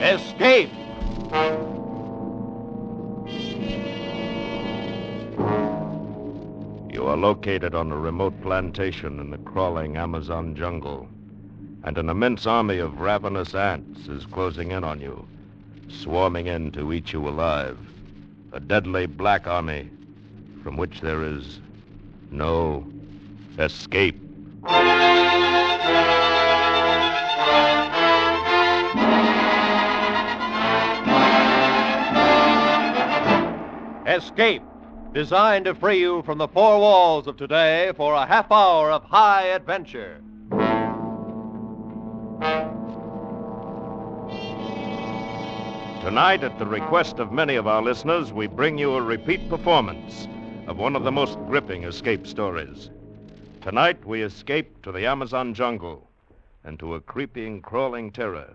Escape! You are located on a remote plantation in the crawling Amazon jungle, and an immense army of ravenous ants is closing in on you, swarming in to eat you alive. A deadly black army from which there is no escape. Escape, designed to free you from the four walls of today for a half hour of high adventure. Tonight, at the request of many of our listeners, we bring you a repeat performance of one of the most gripping escape stories. Tonight, we escape to the Amazon jungle and to a creeping, crawling terror,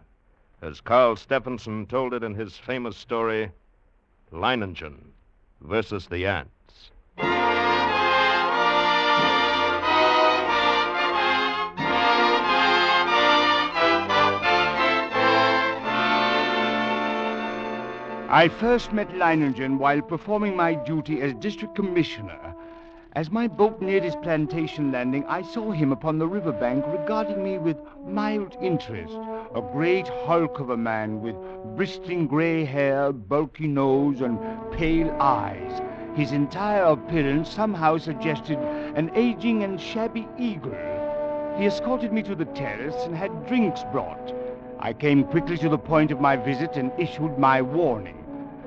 as Carl Stephenson told it in his famous story, Leinengen versus the Ants. I first met Leinengen while performing my duty as district commissioner. As my boat neared his plantation landing, I saw him upon the riverbank regarding me with mild interest. A great hulk of a man with bristling gray hair, bulky nose, and pale eyes. His entire appearance somehow suggested an aging and shabby eagle. He escorted me to the terrace and had drinks brought. I came quickly to the point of my visit and issued my warning.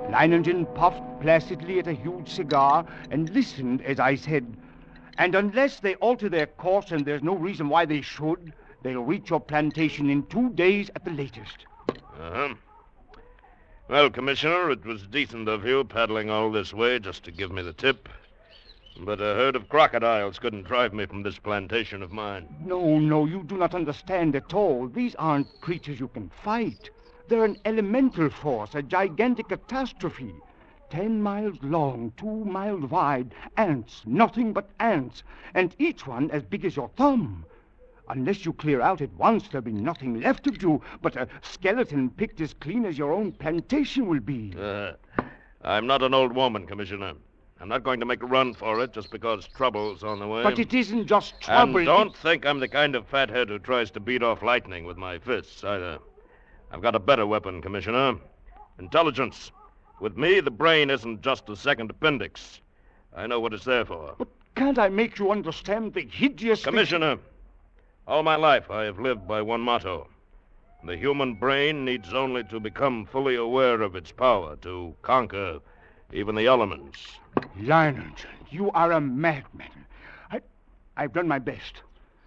Leinengen puffed placidly at a huge cigar and listened as I said, "And unless they alter their course, and there's no reason why they should, they'll reach your plantation in 2 days at the latest." Uh-huh. Well, Commissioner, it was decent of you paddling all this way just to give me the tip. But a herd of crocodiles couldn't drive me from this plantation of mine. No, you do not understand at all. These aren't creatures you can fight. They're an elemental force, a gigantic catastrophe. 10 miles long, 2 miles wide, ants, nothing but ants, and each one as big as your thumb. Unless you clear out at once, there'll be nothing left of you but a skeleton picked as clean as your own plantation will be. I'm not an old woman, Commissioner. I'm not going to make a run for it just because trouble's on the way. But it isn't just trouble. And don't think I'm the kind of fathead who tries to beat off lightning with my fists, either. I've got a better weapon, Commissioner. Intelligence. With me, the brain isn't just a second appendix. I know what it's there for. But can't I make you understand the hideous... Commissioner, all my life I have lived by one motto. The human brain needs only to become fully aware of its power to conquer even the elements. Leinengen, you are a madman. I've done my best.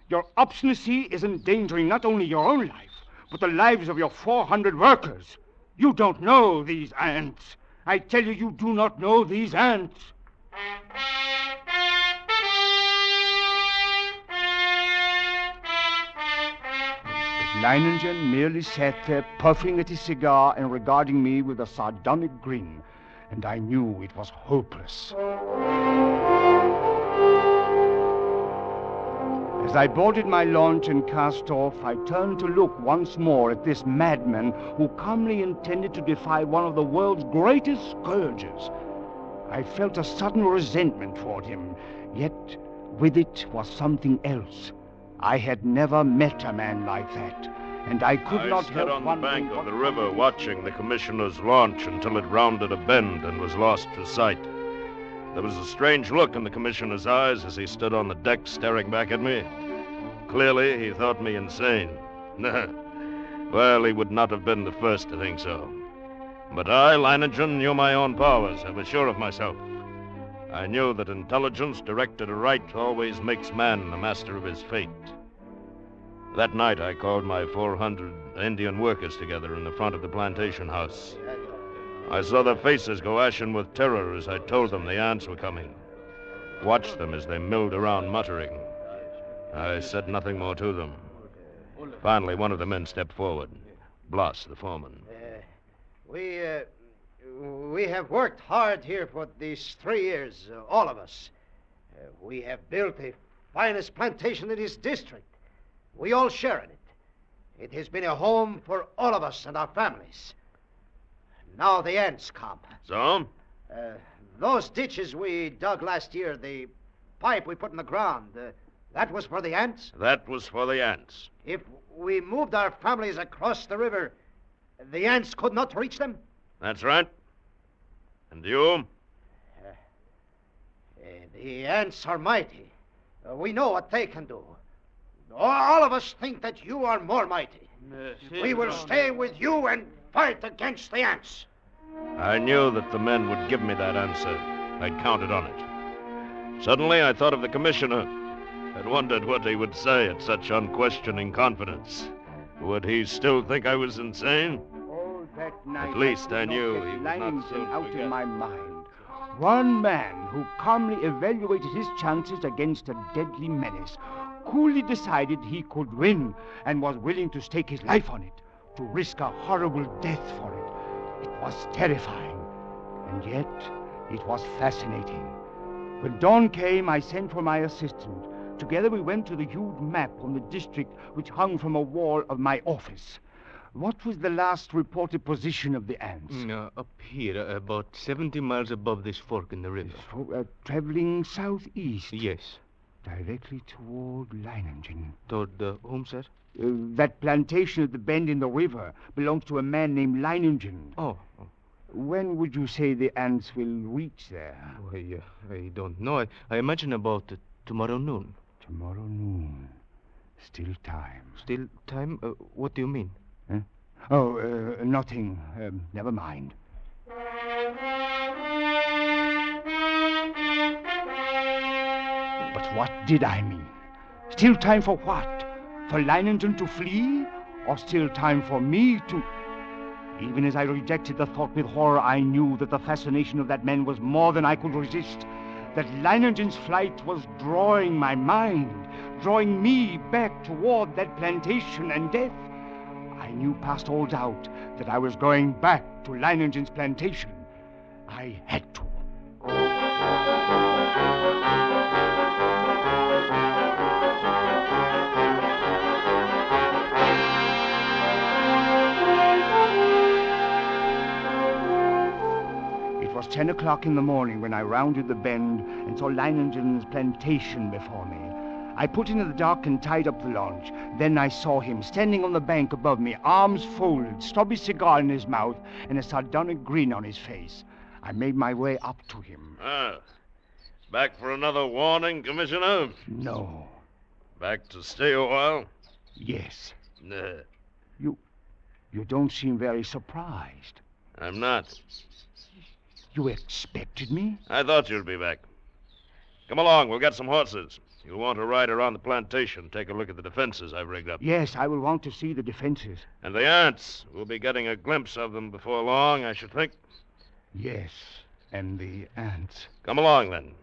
Your obstinacy is endangering not only your own life, but the lives of your 400 workers. You don't know these ants. I tell you, you do not know these ants. But Leinengen merely sat there, puffing at his cigar and regarding me with a sardonic grin, and I knew it was hopeless. As I boarded my launch and cast off, I turned to look once more at this madman who calmly intended to defy one of the world's greatest scourges. I felt a sudden resentment toward him, yet with it was something else. I had never met a man like that, and I could not help on the wondering bank of the river watching the commissioner's launch until it rounded a bend and was lost to sight. There was a strange look in the commissioner's eyes as he stood on the deck staring back at me. Clearly, he thought me insane. Well, he would not have been the first to think so. But I, Leinengen, knew my own powers. I was sure of myself. I knew that intelligence directed aright always makes man the master of his fate. That night, I called my 400 Indian workers together in the front of the plantation house. I saw their faces go ashen with terror as I told them the ants were coming. Watched them as they milled around muttering. I said nothing more to them. Finally, one of the men stepped forward. Bloss, the foreman. We have worked hard here for these 3 years, all of us. We have built the finest plantation in this district. We all share in it. It has been a home for all of us and our families. Now the ants come. So? Those ditches we dug last year, the pipe we put in the ground, that was for the ants? That was for the ants. If we moved our families across the river, the ants could not reach them? That's right. And you? The ants are mighty. We know what they can do. All of us think that you are more mighty. We will stay with you and fight against the ants. I knew that the men would give me that answer. I'd counted on it. Suddenly, I thought of the commissioner. I'd wondered what he would say at such unquestioning confidence. Would he still think I was insane? Oh, that night. At least I knew get he was not Leinengen so out forget. in my mind. One man who calmly evaluated his chances against a deadly menace, coolly decided he could win, and was willing to stake his life on it, to risk a horrible death for it. It was terrifying, and yet it was fascinating. When dawn came, I sent for my assistant. Together we went to the huge map on the district which hung from a wall of my office. What was the last reported position of the ants? Up here, about 70 miles above this fork in the river. So, traveling southeast? Yes. Directly toward Leinengen. Toward whom, sir? That plantation at the bend in the river belongs to a man named Leinengen. Oh. When would you say the ants will reach there? I don't know. I imagine about tomorrow noon. Tomorrow noon. Still time. Still time? What do you mean? Huh? Oh, nothing. Never mind. But what did I mean? Still time for what? For Leinengen to flee? Or still time for me to... Even as I rejected the thought with horror, I knew that the fascination of that man was more than I could resist. That Leinengen's flight was drawing my mind, drawing me back toward that plantation and death. I knew past all doubt that I was going back to Leinengen's plantation. I had to. It was 10 o'clock in the morning when I rounded the bend and saw Leinengen's plantation before me. I put into the dock and tied up the launch. Then I saw him standing on the bank above me, arms folded, stubby cigar in his mouth, and a sardonic grin on his face. I made my way up to him. Back for another warning, Commissioner? No. Back to stay a while? Yes. Nah. You don't seem very surprised. I'm not. You expected me? I thought you'd be back. Come along, we'll get some horses. You'll want to ride around the plantation, take a look at the defenses I've rigged up. Yes, I will want to see the defenses. And the ants. We'll be getting a glimpse of them before long, I should think. Yes, and the ants. Come along, then.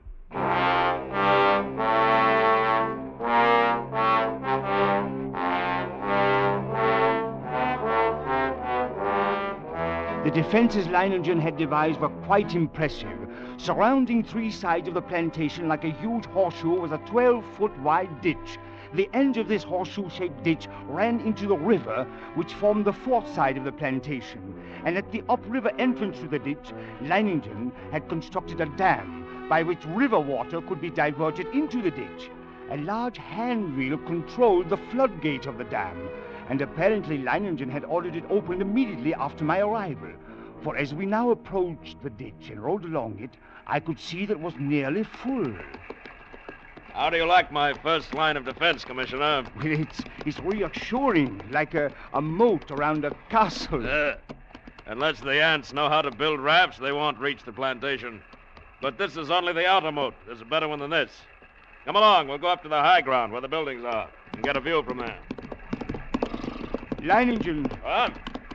The defenses Leinengen had devised were quite impressive. Surrounding three sides of the plantation like a huge horseshoe was a 12-foot wide ditch. The end of this horseshoe-shaped ditch ran into the river, which formed the fourth side of the plantation. And at the upriver entrance to the ditch, Leinengen had constructed a dam by which river water could be diverted into the ditch. A large hand wheel controlled the floodgate of the dam, and apparently Leinengen had ordered it opened immediately after my arrival. For as we now approached the ditch and rode along it, I could see that it was nearly full. How do you like my first line of defense, Commissioner? Well, it's reassuring, like a moat around a castle. Unless the ants know how to build rafts, they won't reach the plantation. But this is only the outer moat. There's a better one than this. Come along, we'll go up to the high ground where the buildings are and get a view from there. Leinengen. What?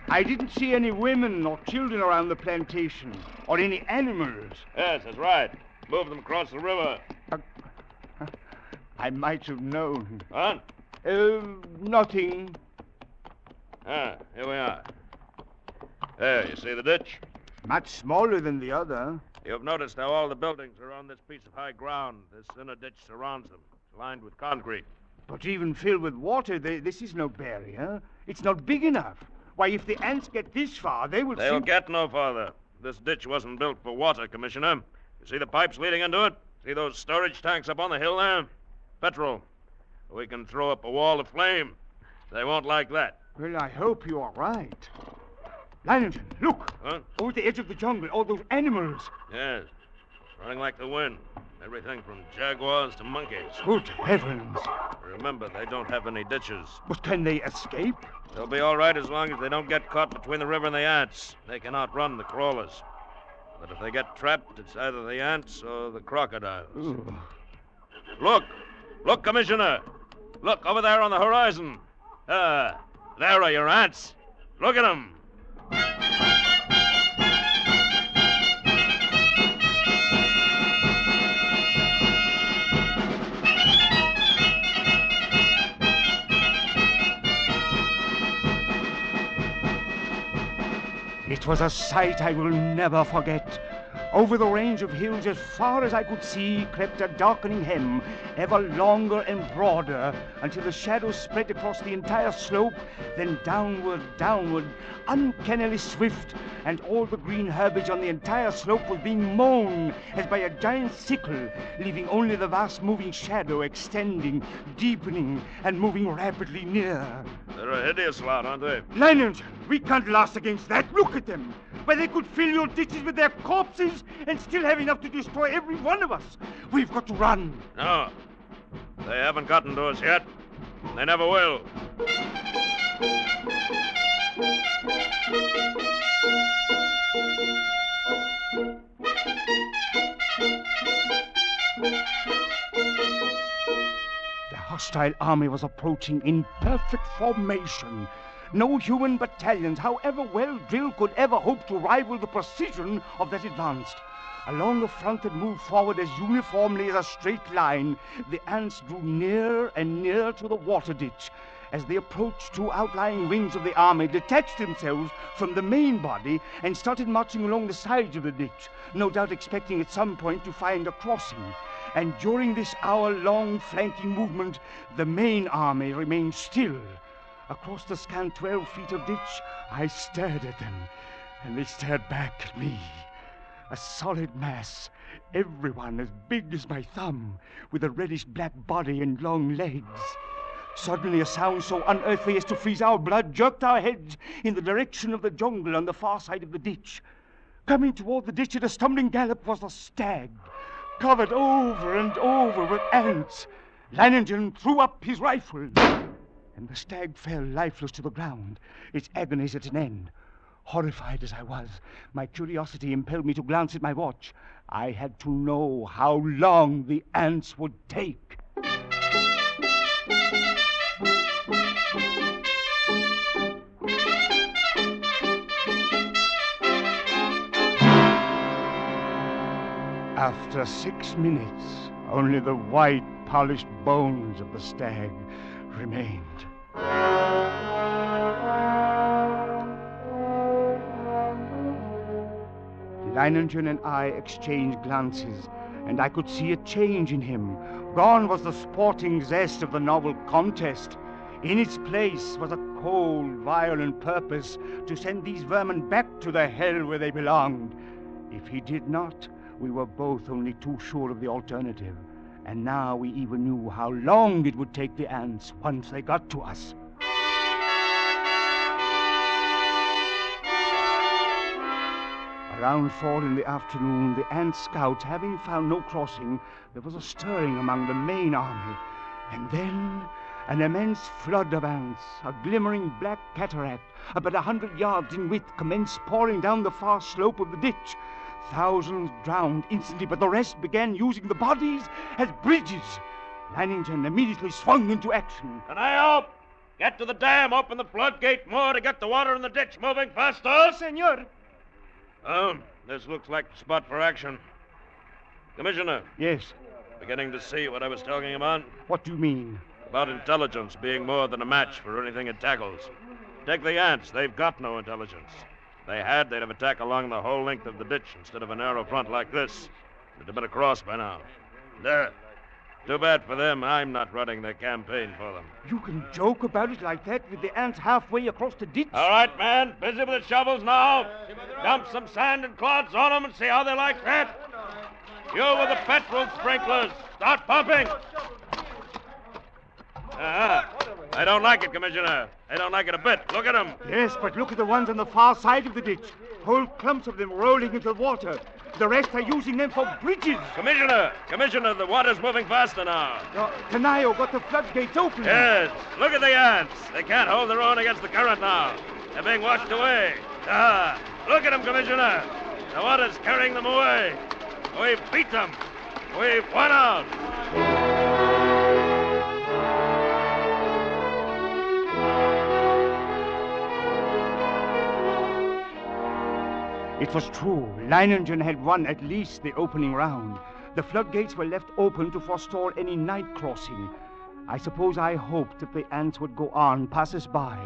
I didn't see any women or children around the plantation, or any animals. Yes, that's right. Move them across the river. I might have known. What? Nothing. Here we are. There, you see the ditch? Much smaller than the other. You've noticed how all the buildings are on this piece of high ground. This inner ditch surrounds them, lined with concrete. But even filled with water, this is no barrier. It's not big enough. Why, if the ants get this far, They'll get no farther. This ditch wasn't built for water, Commissioner. You see the pipes leading into it? See those storage tanks up on the hill there? Petrol. We can throw up a wall of flame. They won't like that. Well, I hope you are right. Leinengen, look! Huh? Over the edge of the jungle, all those animals. Yes. Running like the wind. Everything from jaguars to monkeys. Good heavens. Remember, they don't have any ditches. But can they escape? They'll be all right as long as they don't get caught between the river and the ants. They can outrun the crawlers. But if they get trapped, it's either the ants or the crocodiles. Ooh. Look! Look, Commissioner! Look, over there on the horizon. There are your ants. Look at them. It was a sight I will never forget. Over the range of hills, as far as I could see, crept a darkening hem, ever longer and broader, until the shadows spread across the entire slope, then downward, uncannily swift, and all the green herbage on the entire slope was being mown as by a giant sickle, leaving only the vast moving shadow extending, deepening, and moving rapidly near. They're a hideous lot, aren't they? Leinengen, we can't last against that. Look at them. Why, they could fill your ditches with their corpses and still have enough to destroy every one of us. We've got to run. No. They haven't gotten to us yet. They never will. The hostile army was approaching in perfect formation. No human battalions, however well drilled, could ever hope to rival the precision of that advance. Along the front that moved forward as uniformly as a straight line, the ants drew nearer and nearer to the water ditch. As they approached, two outlying wings of the army detached themselves from the main body and started marching along the sides of the ditch, no doubt expecting at some point to find a crossing. And during this hour-long flanking movement, the main army remained still. Across the scant 12 feet of ditch, I stared at them, and they stared back at me. A solid mass, everyone as big as my thumb, with a reddish-black body and long legs. Suddenly a sound so unearthly as to freeze our blood jerked our heads in the direction of the jungle on the far side of the ditch. Coming toward the ditch at a stumbling gallop was a stag, covered over and over with ants. Leinengen threw up his rifle, and the stag fell lifeless to the ground, its agonies at an end. Horrified as I was, my curiosity impelled me to glance at my watch. I had to know how long the ants would take. After 6 minutes, only the white, polished bones of the stag remained. Leinengen and I exchanged glances, and I could see a change in him. Gone was the sporting zest of the novel contest. In its place was a cold, violent purpose to send these vermin back to the hell where they belonged. If he did not, we were both only too sure of the alternative. And now we even knew how long it would take the ants once they got to us. Around 4 in the afternoon, the ant scouts having found no crossing, there was a stirring among the main army. And then an immense flood of ants, a glimmering black cataract, about 100 yards in width, commenced pouring down the far slope of the ditch. Thousands drowned instantly, but the rest began using the bodies as bridges. Leinengen immediately swung into action. Can I help? Get to the dam, open the floodgate more to get the water in the ditch moving faster. Senor. This looks like the spot for action. Commissioner. Yes. Beginning to see what I was talking about? What do you mean? About intelligence being more than a match for anything it tackles. Take the ants. They've got no intelligence. If they had, they'd have attacked along the whole length of the ditch instead of a narrow front like this. They'd have been across by now. There. Too bad for them. I'm not running their campaign for them. You can joke about it like that with the ants halfway across the ditch? All right, man. Busy with the shovels now. Dump some sand and clods on them and see how they like that. You with the petrol sprinklers. Start pumping. I don't like it, Commissioner. I don't like it a bit. Look at them. Yes, but look at the ones on the far side of the ditch. Whole clumps of them rolling into the water. The rest are using them for bridges. Commissioner, the water's moving faster now. Tanayo got the floodgates open. Yes. Look at the ants. They can't hold their own against the current now. They're being washed away. Look at them, Commissioner. The water's carrying them away. We've beat them. We've won out. It was true. Leinengen had won at least the opening round. The floodgates were left open to forestall any night crossing. I suppose I hoped that the ants would go on, pass us by.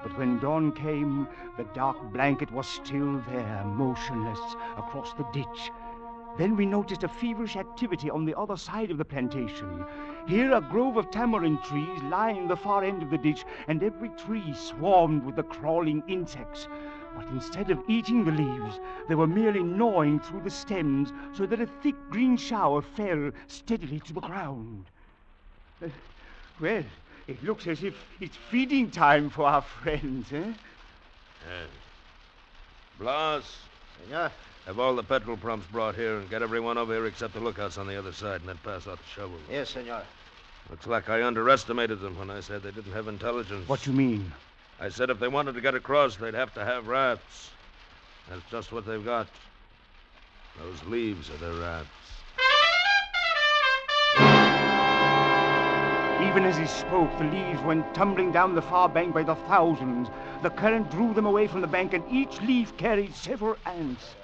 But when dawn came, the dark blanket was still there, motionless, across the ditch. Then we noticed a feverish activity on the other side of the plantation. Here a grove of tamarind trees lined the far end of the ditch, and every tree swarmed with the crawling insects. But instead of eating the leaves, they were merely gnawing through the stems so that a thick green shower fell steadily to the ground. Well, it looks as if it's feeding time for our friends, eh? Blas. Senor. Have all the petrol pumps brought here and get everyone over here except the lookouts on the other side and then pass out the shovels. Yes, senor. Looks like I underestimated them when I said they didn't have intelligence. What do you mean? I said if they wanted to get across, they'd have to have rafts. That's just what they've got. Those leaves are their rafts. Even as he spoke, the leaves went tumbling down the far bank by the thousands. The current drew them away from the bank, and each leaf carried several ants.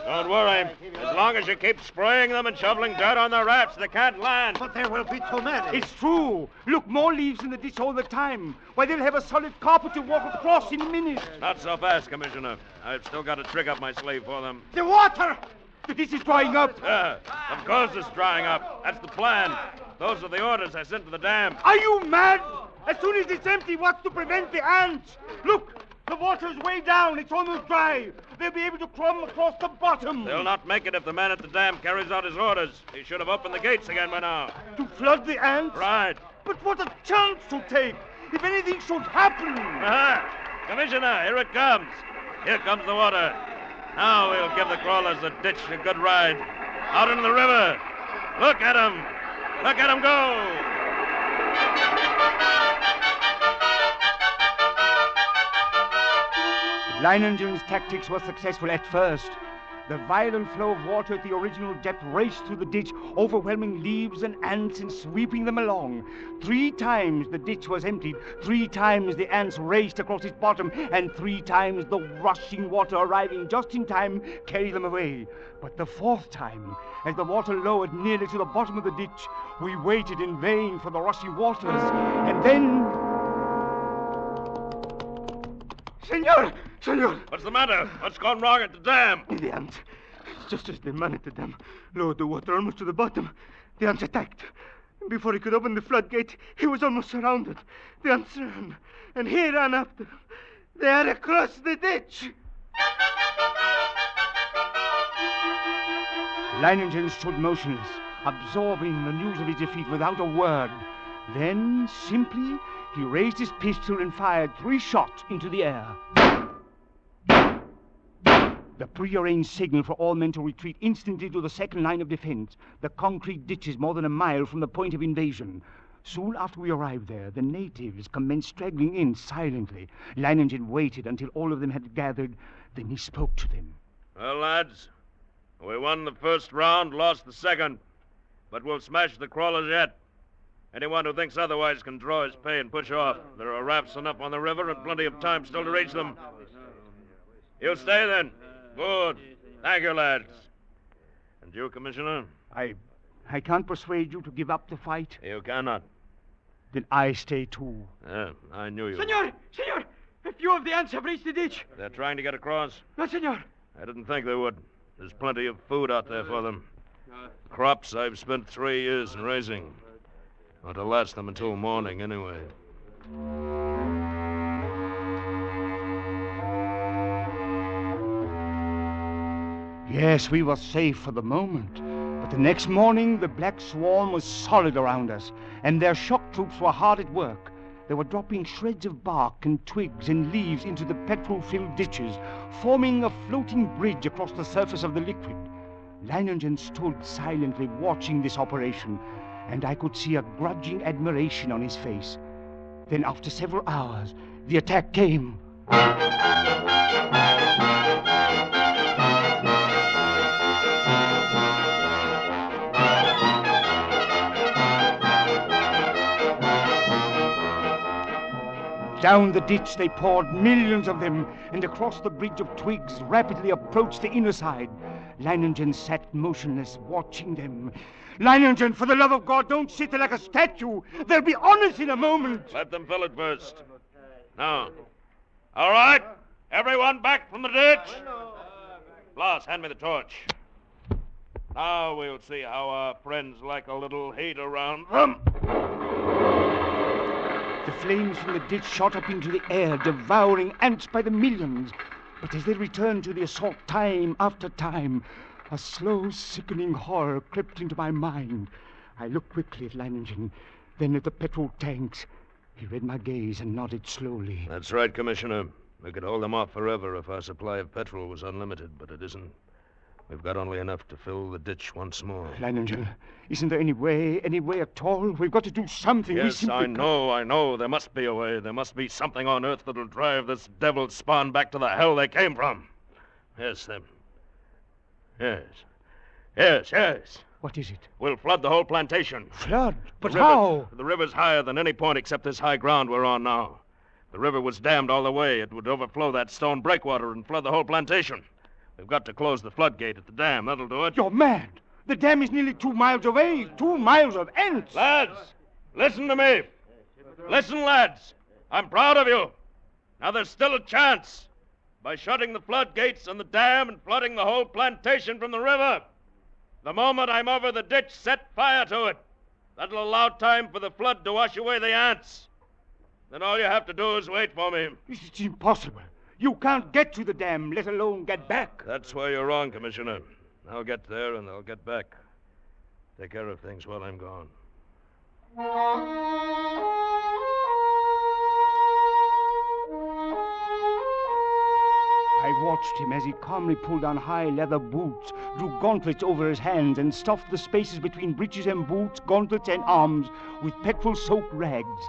Don't worry. As long as you keep spraying them and shoveling dirt on the rafts, they can't land. But there will be too many. It's true. Look, more leaves in the ditch all the time. Why, they'll have a solid carpet to walk across in a minute. Not so fast, Commissioner. I've still got a trick up my sleeve for them. The water! The ditch is drying up. Of course it's drying up. That's the plan. Those are the orders I sent to the dam. Are you mad? As soon as it's empty, what's to prevent the ants? Look, the water's way down. It's almost dry. They'll be able to crawl across the bottom. They'll not make it if the man at the dam carries out his orders. He should have opened the gates again by now. To flood the ants? Right. But what a chance to take. If anything should happen. Commissioner, here it comes. Here comes the water. Now we'll give the crawlers the ditch a good ride. Out into the river. Look at them. Look at them go. Leinengen's tactics were successful at first. The violent flow of water at the original depth raced through the ditch, overwhelming leaves and ants and sweeping them along. 3 times the ditch was emptied, 3 times the ants raced across its bottom, and 3 times the rushing water, arriving just in time, carried them away. But the 4th time, as the water lowered nearly to the bottom of the ditch, we waited in vain for the rushing waters, and then... Senor! What's the matter? What's gone wrong at the dam? The ants. Just as the man at the dam lowered the water almost to the bottom, the ants attacked. Before he could open the floodgate, he was almost surrounded. The ants ran, and he ran after them. They are across the ditch. Leinengen stood motionless, absorbing the news of his defeat without a word. Then, simply, he raised his pistol and fired 3 shots into the air. The prearranged signal for all men to retreat instantly to the second line of defense, the concrete ditches more than a mile from the point of invasion. Soon after we arrived there, the natives commenced straggling in silently. Leinengen waited until all of them had gathered. Then he spoke to them. Well, lads, we won the first round, lost the second. But we'll smash the crawlers yet. Anyone who thinks otherwise can draw his pay and push off. There are rafts enough on the river and plenty of time still to reach them. You stay then. Good. Thank you, lads. And you, Commissioner? I can't persuade you to give up the fight. You cannot. Then I stay too. Yeah, I knew you. Senor! A few of the ants have reached the ditch. They're trying to get across? No, senor. I didn't think they would. There's plenty of food out there for them. Crops I've spent 3 years in raising. Or to last them until morning, anyway. Yes, we were safe for the moment. But the next morning, the black swarm was solid around us, and their shock troops were hard at work. They were dropping shreds of bark and twigs and leaves into the petrol-filled ditches, forming a floating bridge across the surface of the liquid. Leinengen stood silently watching this operation, and I could see a grudging admiration on his face. Then, after several hours, the attack came. Down the ditch they poured, millions of them, and across the bridge of twigs rapidly approached the inner side. Leinengen sat motionless, watching them. Leinengen, for the love of God, don't sit there like a statue. They'll be on us in a moment. Let them fill it first. Now. All right. Everyone back from the ditch. Blas, hand me the torch. Now we'll see how our friends like a little heat around them. The flames from the ditch shot up into the air, devouring ants by the millions. But as they returned to the assault time after time, a slow, sickening horror crept into my mind. I looked quickly at Leinengen, then at the petrol tanks. He read my gaze and nodded slowly. That's right, Commissioner. We could hold them off forever if our supply of petrol was unlimited, but it isn't. We've got only enough to fill the ditch once more. Leinengen, isn't there any way at all? We've got to do something. Yes, I know. There must be a way. There must be something on Earth that'll drive this devil's spawn back to the hell they came from. Yes, them. Yes. What is it? We'll flood the whole plantation. Flood? But how? The river's higher than any point except this high ground we're on now. The river was dammed all the way. It would overflow that stone breakwater and flood the whole plantation. We've got to close the floodgate at the dam. That'll do it. You're mad. The dam is nearly 2 miles away. 2 miles of ants. Lads, listen to me. Listen, lads. I'm proud of you. Now there's still a chance. By shutting the floodgates and the dam and flooding the whole plantation from the river. The moment I'm over the ditch, set fire to it. That'll allow time for the flood to wash away the ants. Then all you have to do is wait for me. It's impossible. You can't get to the dam, let alone get back. That's where you're wrong, Commissioner. I'll get there and I'll get back. Take care of things while I'm gone. I watched him as he calmly pulled on high leather boots, drew gauntlets over his hands, and stuffed the spaces between breeches and boots, gauntlets and arms with petrol-soaked rags.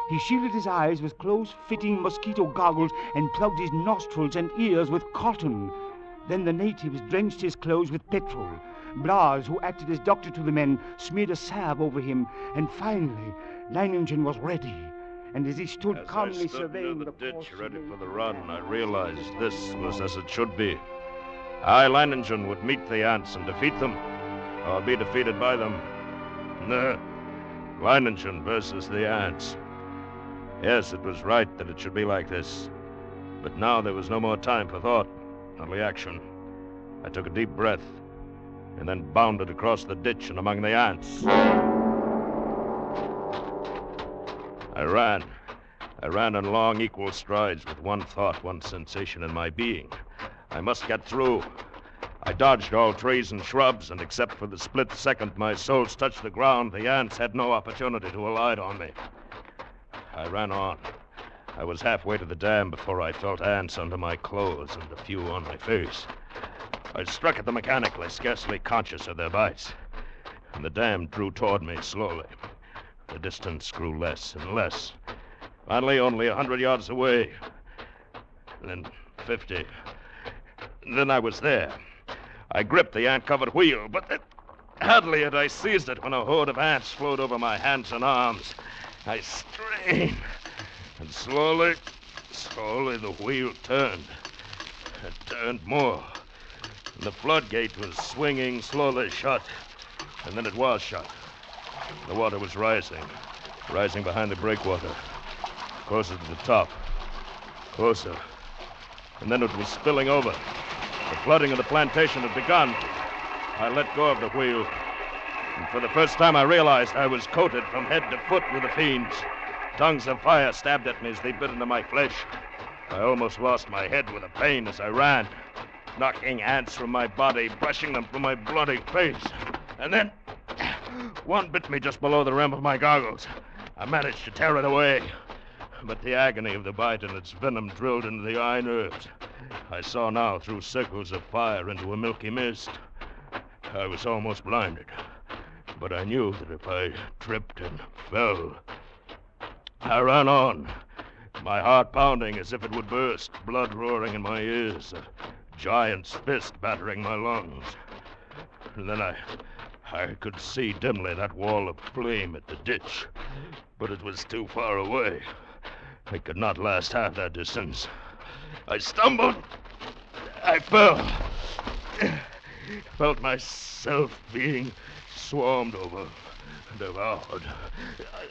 He shielded his eyes with close-fitting mosquito goggles and plugged his nostrils and ears with cotton. Then the natives drenched his clothes with petrol. Blas, who acted as doctor to the men, smeared a salve over him. And finally, Leinengen was ready. And as he stood calmly surveying the ditch ready for the run, I realized this was as it should be. I, Leinengen, would meet the ants and defeat them, or be defeated by them. Leinengen versus the ants. Yes, it was right that it should be like this. But now there was no more time for thought, only action. I took a deep breath, and then bounded across the ditch and among the ants. I ran in long, equal strides with one thought, one sensation in my being. I must get through. I dodged all trees and shrubs, and except for the split second my soles touched the ground, the ants had no opportunity to alight on me. I ran on. I was halfway to the dam before I felt ants under my clothes and a few on my face. I struck at them mechanically, scarcely conscious of their bites. And the dam drew toward me slowly. The distance grew less and less. Finally, only 100 yards away. Then 50. Then I was there. I gripped the ant-covered wheel, but hardly had I seized it when a horde of ants flowed over my hands and arms. I strained, and slowly the wheel turned. It turned more, and the floodgate was swinging slowly shut, and then it was shut. The water was rising behind the breakwater, closer to the top, closer, and then it was spilling over. The flooding of the plantation had begun. I let go of the wheel. And for the first time, I realized I was coated from head to foot with the fiends. Tongues of fire stabbed at me as they bit into my flesh. I almost lost my head with the pain as I ran, knocking ants from my body, brushing them from my bloody face. And then one bit me just below the rim of my goggles. I managed to tear it away, but the agony of the bite and its venom drilled into the eye nerves. I saw now through circles of fire into a milky mist. I was almost blinded, but I knew that if I tripped and fell... I ran on, my heart pounding as if it would burst, blood roaring in my ears, a giant's fist battering my lungs. And then I could see dimly that wall of flame at the ditch, but it was too far away. I could not last half that distance. I stumbled. I fell. Felt myself being swarmed over, devoured.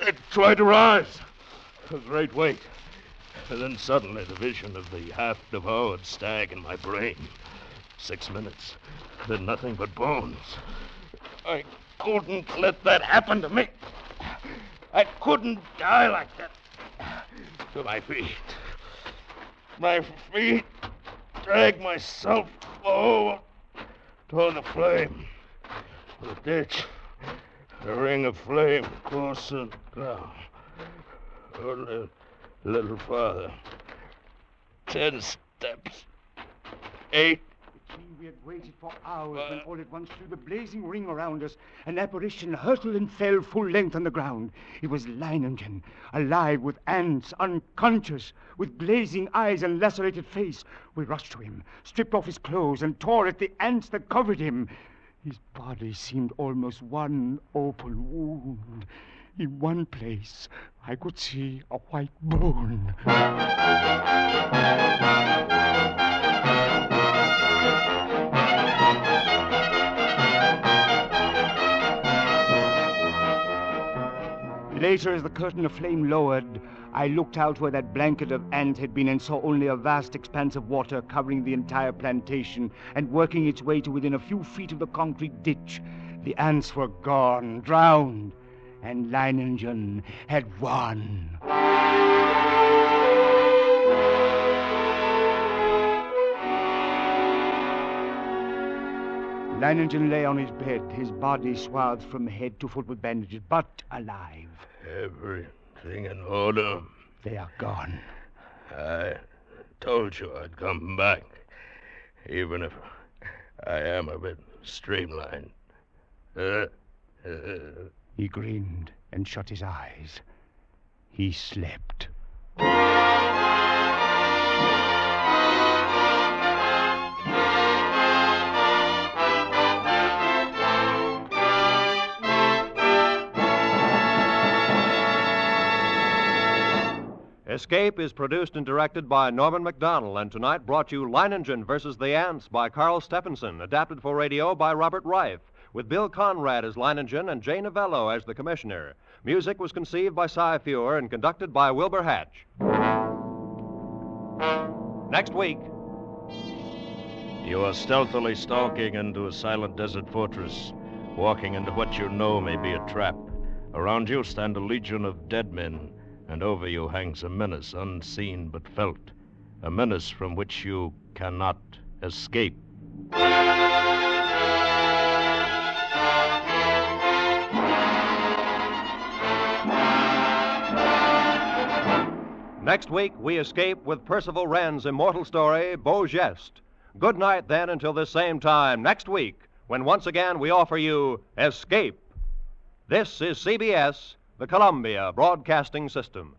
I tried to rise. A great weight. And then suddenly the vision of the half-devoured stag in my brain. 6 minutes. Then nothing but bones. I couldn't let that happen to me. I couldn't die like that. To my feet. My feet dragged myself over toward the flame. The ditch. The ring of flame closer down. A little farther. 10 steps. 8. We had waited for hours when all at once through the blazing ring around us, an apparition hurtled and fell full length on the ground. It was Leinengen, alive with ants, unconscious, with glazing eyes and lacerated face. We rushed to him, stripped off his clothes, and tore at the ants that covered him. His body seemed almost one open wound. In one place, I could see a white bone. Later, as the curtain of flame lowered, I looked out where that blanket of ant had been and saw only a vast expanse of water covering the entire plantation and working its way to within a few feet of the concrete ditch. The ants were gone, drowned, and Leinengen had won. Leinengen lay on his bed, his body swathed from head to foot with bandages, but alive. Everything in order. They are gone. I told you I'd come back, even if I am a bit streamlined. He grinned and shut his eyes. He slept. Escape is produced and directed by Norman MacDonald, and tonight brought you Leinengen versus the Ants by Carl Stephenson, adapted for radio by Robert Reif, with Bill Conrad as Leinengen and Jay Novello as the Commissioner. Music was conceived by Cy Feuer and conducted by Wilbur Hatch. Next week... You are stealthily stalking into a silent desert fortress, walking into what you know may be a trap. Around you stand a legion of dead men, and over you hangs a menace unseen but felt, a menace from which you cannot escape. Next week, we escape with Percival Wren's immortal story, Beau Geste. Good night, then, until this same time next week, when once again we offer you Escape. This is CBS, the Columbia Broadcasting System.